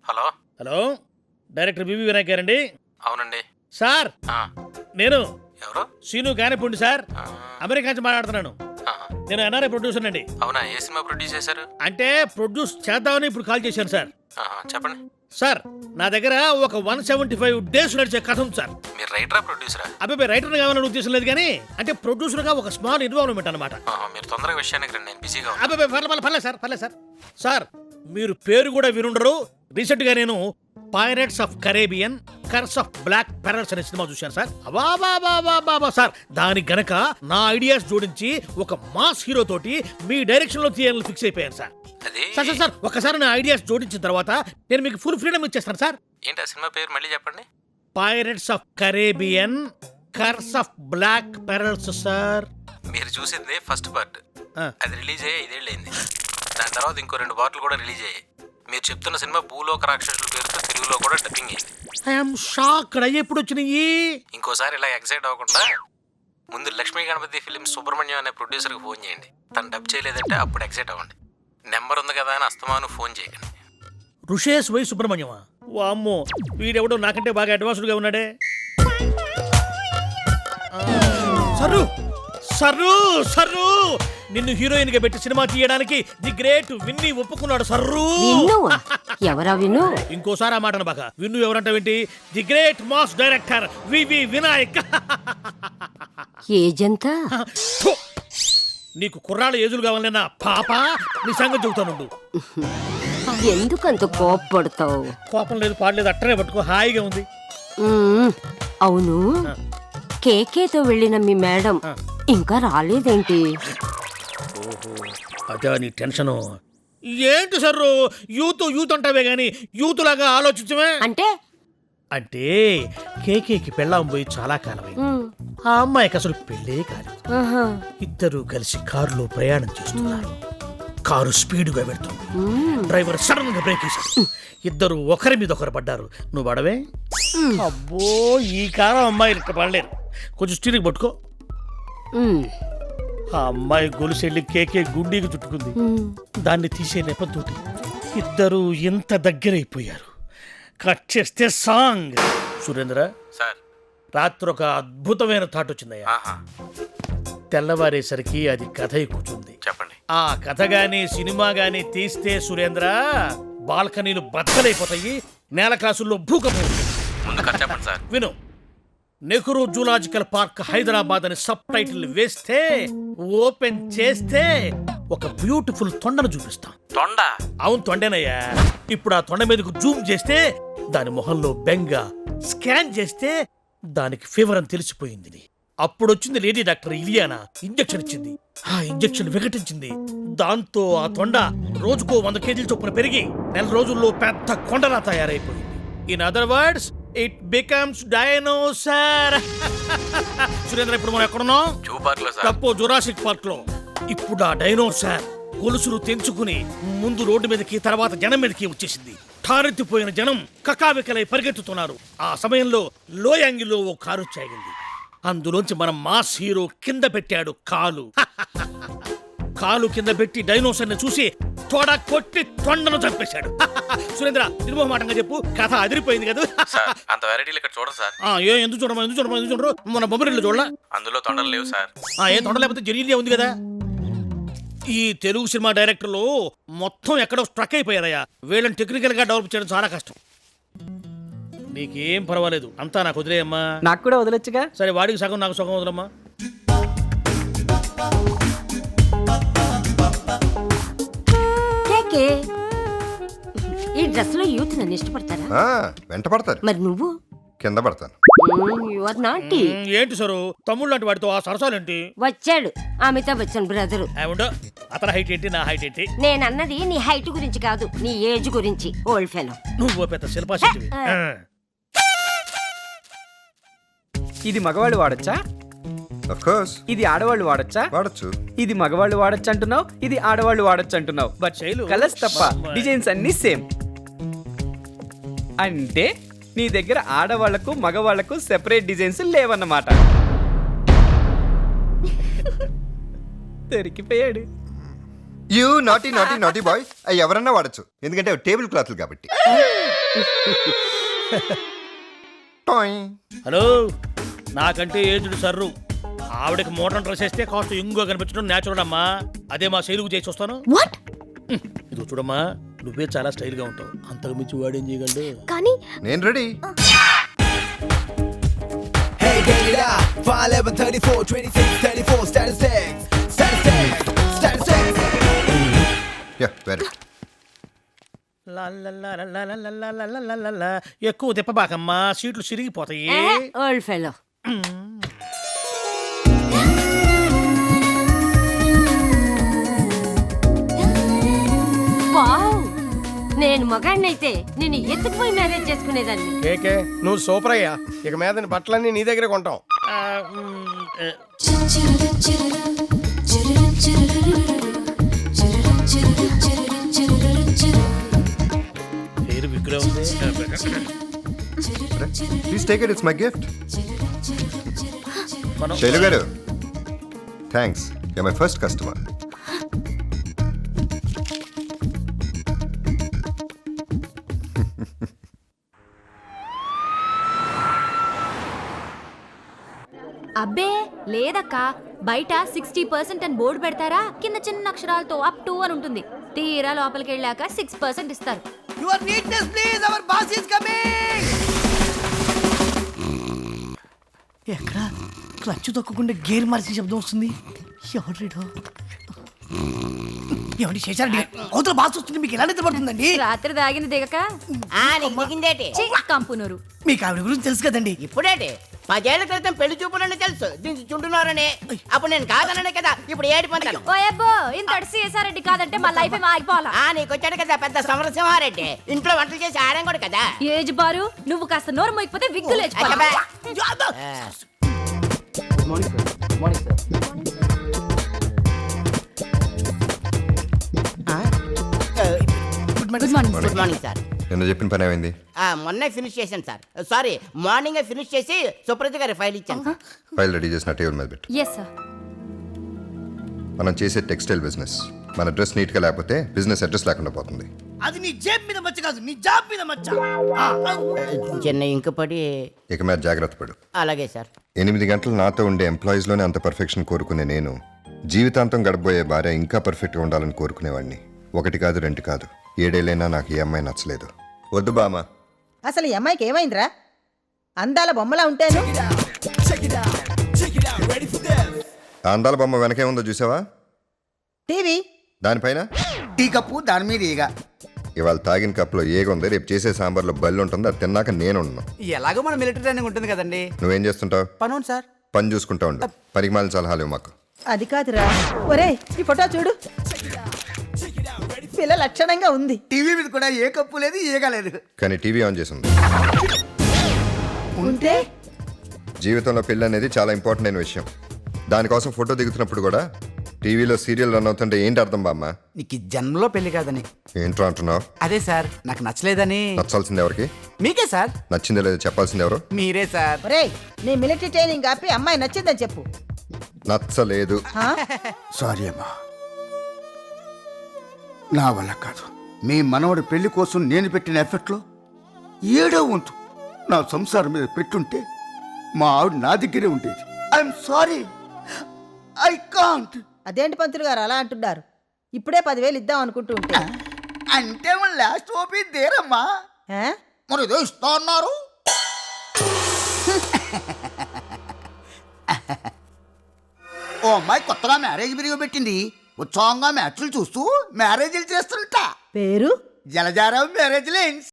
Hello hello, director BV Vinayak గారండి. అవునండి. Sir నేను ఎవరు? సీను గానేపూడి సార్, అమెరికా నుంచి మాట్లాడుతున్నాను. నేను ఎన్ఆర్ఐ ప్రొడ్యూసర్ అండి. అవునా, ఏ సినిమా ప్రొడ్యూస్ చేశారు? అంటే ప్రొడ్యూస్ చేద్దామని ఇప్పుడు కాల్ చేశాను సార్. చెప్పండి సార్, నా దగ్గర ఒక 175 days నడిచే కథ ఉంది సార్. మీరు రైటరా ప్రొడ్యూసరా? అబ్బాయి రైటర్ కావాలని ఉద్దేశం లేదు కానీ అంటే ప్రొడ్యూసర్ గా ఒక స్మాల్ ఇన్వాల్వ్మెంట్ అనమాట. మీరు తొందరగా విషయానికి రండి, నేను బిజీగా ఉన్నాను. అబ్బాయి పర్లేదు సార్. సార్, మీరు పేరు కూడా వినుండరు. రీసెంట్ గా నేను pirates of Caribbean curse of black pearls అనే సినిమా చూశాను సార్. బాబా సార్, దానికి గనక నా ఐడియాస్ జోడించి ఒక మాస్ హీరో తోటి మీ డైరెక్షన్ లో తీయాలని ఫిక్స్ అయిపోయాను సార్. సార్ ఒకసారి నా ఐడియాస్ జోడించిన తర్వాత నేను మీకు ఫుల్ ఫ్రీడమ్ ఇచ్చేస్తాను సార్. ఏంటి ఆ సినిమా పేరు మళ్ళీ చెప్పండి? Pirates of Caribbean curse of black pearls sir. మీరు చూసింది ఫస్ట్ పార్ట్, అది రిలీజ్ అయ్యి 5 ఏళ్ళు అయింది. దాని తర్వాత ఇంకో 2 పార్ట్లు కూడా రిలీజ్ అయ్యాయి. మీరు చెప్తున్న సినిమా భూలోక రాక్షసుల పేరుతో తెలుగులో కూడా డబ్బింగ్ అయింది. I'm shocked. ఎప్పుడు వచ్చినాయి? ఇంకోసారి ఇలా ఎక్సైట్ అవ్వకుండా ముందు లక్ష్మీ గణపతి ఫిలిమ్స్ సుబ్రహ్మణ్యం అనే ప్రొడ్యూసర్కి ఫోన్ చేయండి. తను డబ్ చేయలేదంటే అప్పుడు ఎక్సైట్ అవ్వండి. నెంబర్ ఉంది కదా అని అస్తమాను ఫోన్ చేయకండి. ఋషేష్ వై సుబ్రహ్మణ్యమా? వామ్మో, వీడెవడో నాకంటే బాగా అడ్వాన్స్డ్గా ఉన్నాడే. సర్రు నిన్ను హీరోయిన్ గా పెట్టి సినిమా తీయడానికి ది గ్రేట్ విన్నీ ఒప్పుకున్నాడు. సర్రు ఎవరా విను? ఇంకోసారి ఆ మాటను బాగా. విన్ను ఎవరంటావేంటి? ది గ్రేట్ మాస్ డైరెక్టర్ వివి వినాయక్. ఏజంతా? నీకు కుర్రాళ్ళ ఏజులు కావాలన్నా పాప, నీ సంగతి చెబుతానుండు. ఎందుకంత కోప్పడతావు? కోపం లేదు, పాడలేదు, అట్టనే పట్టుకో, హాయిగా ఉంది. అవును, కేకేతో వెళ్ళిన మీ మేడం ఇంకా రాలేదేంటి? అదే నీ టెన్షను. ఏంటి సర్రు యూత్ అంటావే గాని యూత్ లాగా ఆలోచించమే. అంటే కేకేకి పెళ్ళాం పోయి చాలా కాలమైంది. ఆ అమ్మాయికి అసలు పెళ్ళే కాదు. ఇద్దరు కలిసి కారులో ప్రయాణం చేస్తున్నారు. కారు స్పీడ్గా పెడుతుంది. డ్రైవర్ సడన్ గా బ్రేక్ వేశాడు. ఇద్దరు ఒకరి మీద ఒకరు పడ్డారు. నువ్వు పడవే? అబ్బో, ఈ కారం అమ్మాయి ఇక్కడ పడలేరు. కొంచెం స్టీరింగ్ పట్టుకో. ఆ అమ్మాయి గొలుసెళ్ళి కేకే గుండీకి చుట్టుకుంది. దాన్ని తీసే నెపంతో ఇద్దరు ఎంత దగ్గరైపోయారు. కట్ చేస్తే సాంగ్. సురేంద్ర సార్, రాత్రి ఒక అద్భుతమైన థాట్ వచ్చిందయ్యా. తెల్లవారేసరికి అది కథ కూర్చుంది. చెప్పండి. ఆ కథ గాని సినిమా గాని తీస్తే సురేంద్ర, బాల్కనీలు బద్దలైపోతాయి, నేల క్లాసుల్లో భూకంపం. ముందు కథ చెప్పండి సార్. విను. నెహ్రూ జూలాజికల్ పార్క్ హైదరాబాద్ అని సబ్ టైటిల్ వేస్తే, ఓపెన్ చేస్తే ఒక బ్యూటిఫుల్ తొండను చూపిస్తాం. తొండ? అవును, తొండేనయ్యా. ఇప్పుడు ఆ తొండ మీదకు జూమ్ చేస్తే దాని మొహంలో బెంగ, స్కాన్ చేస్తే దానికి ఫీవర్ అని తెలిసిపోయింది. అప్పుడు వచ్చింది లేడీ డాక్టర్ ఇలియానా, ఇంజెక్షన్ ఇచ్చింది. ఆ ఇంజెక్షన్ వికటించింది. దాంతో ఆ తొండ రోజుకో 100 kg చొప్పున పెరిగి 4 రోజుల్లో పెద్ద కొండలా తయారైపోయింది. In other words, it becomes dinosaur. Surendra, ఇప్పుడు మనం ఎక్కడున్నాం? జూ పార్క్ లో సార్. తప్పు, జురాసిక్ పార్క్ లో. ఇప్పుడు ఆ డైనోసార్ గొలుసులు తెంచుకుని ముందు రోడ్డు మీదకి, తర్వాత జనం మీదకి వచ్చేసింది. ఠారెత్తిపోయిన జనం కకావికలై పరిగెత్తుతున్నారు. ఆ సమయంలో లో యాంగిల్లో ఓ కారు చాగింది. అందులోంచి మన మాస్ హీరో కింద పెట్టాడు కాలు. కాలు కింద పెట్టి డైనోసార్ ని చూసి తోడ కొట్టి తొండను చంపేశాడు. సురేంద్ర, నిర్మోహమాటంగా చెప్పు, కథ అదిరిపోయింది కదా. అంత వెరైటీలు ఇక్కడ చూడరు సార్. ఎందుకు చూడరు? మన బొమ్మరిల్లు చూడలా? అందులో తొండలు లేవు సార్. ఏం తొండ లేకపోతే జెనీలియా ఉంది కదా. ఈ తెలుగు సినిమా డైరెక్టర్లు మొత్తం ఎక్కడో స్ట్రక్ అయిపోయారయ్యా. వీళ్ళని టెక్నికల్ గా డెవలప్ చేయడం చాలా కష్టం. నీకేం పర్వాలేదు, అంతా నాకు వదిలేయమ్మా. నాకు కూడా వదిలేచ్చుగా. సరే, వాడికి సగం నాకు సగం వదలమ్మా. ఈ డ్రెస్ లో యూత్ నన్ను ఇష్టపడతారా? వెంట పడతారు. మరి నువ్వు? కింద పడతాను. ఏంటి సరు తమ్ముళ్ళు లాంటి వాడితో ఆ సరసాలేంటి? వచ్చాడు అమితాబ్ బచ్చన్ బ్రదరు. అతని హైట్ ఏంటి, నా హైట్ ఏంటి? నేనన్నది నీ హైట్ గురించి కాదు, నీ ఏజ్ గురించి. Old fellow. నువ్వు పెద్ద శిల్పా శెట్టివి. ఇది మగవాళ్ళు వాడచ్చా? Of course. ఇది ఆడవాళ్ళు వాడచ్చా? వాడచ్చు. ఇది మగవాళ్ళు వాడచ్చు అంటున్నావు, ఇది ఆడవాళ్ళు వాడచ్చు అంటున్నావు. బట్ కలర్స్ తప్ప డిజైన్స్ అన్ని సేమ్. అంటే నీ దగ్గర ఆడవాళ్లకు మగవాళ్లకు సెపరేట్ డిజైన్స్ లేవన్నమాట. దొరికిపోయాడు. You naughty naughty naughty boy అవి ఎవరన్నా వాడచ్చు ఎందుకంటే అవి టేబుల్ క్లాత్లు కాబట్టి. టాయ్. హలో, నాకంటే ఏజ్డ్ సర్రు. ఆవిడకి మోడర్న్ డ్రెస్ వేస్తే కాస్త ఇంగుగా కనిపించడం న్యాచురల్ అమ్మా. అదే మా శైలుకు చేసి వస్తాను. వాట్? ఇది చూడమ్మా, నువ్వే చాలా స్టైల్ గా ఉంటావు. అంతకు మించి వాడేం చేయగలడు? కానీ నేను ready. Hey, get it up. 5, 11, 34, 26, 34, statistics. Statistics. Statistics. Yeah very. ఎక్కువ తిప్పబాకమ్మా, సీట్లు సిరిగిపోతాయి. Old fellow. వావ్, నేను మగాడినైతే నేను ఎత్తుకుపోయి మ్యారేజ్ చేసుకునేదాన్ని. కేకే నువ్వు సూపర్ అయ్యా. ఇక మీద బట్టలన్నీ నీ దగ్గరే కొంటాం. పేరు విగ్రహం ఉంది. Please take it, it's my gift. మనం శైలు గారు thanks, you my first customer. అబ్బే లేదక్కా, బయట 60% అని బోర్డు పెడతారా, కింద చిన్న అక్షరాలతో అప్ టు అని ఉంటుంది. తీరా లోపలికి వెళ్ళాక 6% ఇస్తారు. Your neatness, please. Our boss is coming. ఎక్కడ క్లచ్ తొక్కకుండా గేర్ మార్చిన శబ్దం వస్తుంది. ఎవరు ఎవరి చేశారండి? అవతల బాస్ వస్తుంది, మీకు ఎలా నిద్రపడుతుందండి? రాత్రి దాగింది దిగక ఛీ, కంపునూరు. మీకు ఆవిడ గురించి తెలుసు కదండి. ఇప్పుడేంటి 10 ఏళ్ల క్రితం పెళ్లి చూపులని తెలుసు, దీనికి చుంటున్నారని. అప్పుడు నేను కాదననే కదా ఇప్పుడు ఏడు పంతాను. ఓ అబ్బో, ఇంత సీఎస్ఆర్రెడ్డి కాదంటే మా లైఫ్ ఏమో ఆగిపోవాలా. నీకు వచ్చాడు కదా పెద్ద సమరసింహారెడ్డి, ఇంట్లో వంటలు చేసి ఆడం కూడా కదా. ఏజ్ బారు, నువ్వు కాస్త నోరు మోయిపోతే విగ్గులు అబ్బా. Good morning. Good morning sir. నిన్న చెప్పిన పని ఏమైంది? మొన్నే ఫినిష్ చేశాను సార్. సారీ, మార్నింగ్ ఫినిష్ చేసి సుప్రజ గారి ఫైల్ ఇచ్చాను సార్. ఫైల్ రెడీ చేసిన టేబుల్ మీద పెట్టు. Yes sir. మనం చేసే టెక్స్టైల్ బిజినెస్, మన డ్రెస్ నీట్ గా లేకపోతే బిజినెస్ అడ్రస్ లేకుండా పోతుంది. అది నీ జేబ్ మీద మచ్చ కాదు, నీ జాబ్ మీద మచ్చ. చిన్న ఇంకపడి. ఇక మీద జాగ్రత్త పడు. అలాగే సార్. 8 గంటలు నాతో ఉండే ఎంప్లాయీస్ లోనే అంత పర్ఫెక్షన్ కోరుకునే నేను జీవితాంతం గడపబోయే భార్య ఇంకా పర్ఫెక్ట్ గా ఉండాలని కోరుకునేవాడిని. 1 కాదు 2 కాదు, 7 ఏళ్ళైనా నాకు ఈ అమ్మాయి నచ్చలేదు. వద్దు బామా. అసలు ఈ అమ్మాయికి ఏమైందిరా? అందాల బొమ్మలా ఉంటాను. ఆ అందాల బొమ్మ వెనకే ఉందో చూసావా? టీవీ దానిపైన టీ కప్పు, దాని మీద ఈగ. ఇవాళ తాగిన కప్పులో ఏగ ఉంది, రేపు చేసే సాంబార్లో బల్లి ఉంటుంది. అది తిన్నాక నేను ఉన్నాను. ఎలాగో మన మిలిటరీ ట్రైనింగ్ ఉంటుంది కదండి. నువ్వేం చేస్తుంటావు? పనుంది సార్. పని చూసుకుంటా ఉండు. పనికి మాలిన సలహాలు ఇవ్వు మాకు. అది కాదురా. ఒరేయ్, ఈ ఫోటో చూడు, పిల్ల లక్షణంగా ఉంది. టీవీ మీద కూడా ఏ కప్పు లేదు, ఈగ లేదు. కానీ టీవీ ఆన్ చేసి ఉంది. ఉంటే జీవితంలో పెళ్ళి అనేది చాలా ఇంపార్టెంట్ అయిన విషయం. దానికోసం ఫోటో దిగుతున్నప్పుడు కూడా టీవీలో సీరియల్ రన్ అవుతుంటే ఏంటి అర్థం బామ్మ? నీకు ఈ జన్మలో పెళ్లి కాదని. ఏంట్రా అంటున్నావు? అదే సార్, నాకు నచ్చలేదని. నచ్చాల్సింది ఎవరికి? మీకే సార్. నచ్చిందో లేదో చెప్పాల్సింది ఎవరు? మీరే సార్. ఒరేయ్, నీ మిలిటరీ ట్రైనింగ్ ఆపి అమ్మాయి నచ్చిందని చెప్పు. నచ్చలేదు. సారీ అమ్మా, నా వల్ల కాదు. మీ మనవడి పెళ్లి కోసం నేను పెట్టిన ఎఫర్ట్లో 7వ వంతు నా సంసారం మీద పెట్టుంటే మా ఆవిడ నా దగ్గరే ఉండేది. I'm sorry, I can't. అదేంటి పంతులు గారు అలా అంటున్నారు? ఇప్పుడే 10,000 ఇద్దాం అనుకుంటూ ఉంటే. అంటే మన లాస్ట్ ఓపీ దేరమ్మా. ఆ? మరి ఏదో ఇస్తా అన్నారు. ఓ అమ్మాయి కొత్తగా మ్యారేజ్ బిరిగి పెట్టింది. ఉత్సాహంగా మ్యాచ్లు చూస్తూ మ్యారేజ్లు చేస్తుంటా. పేరు జలజారావు మ్యారేజ్ లైన్స్.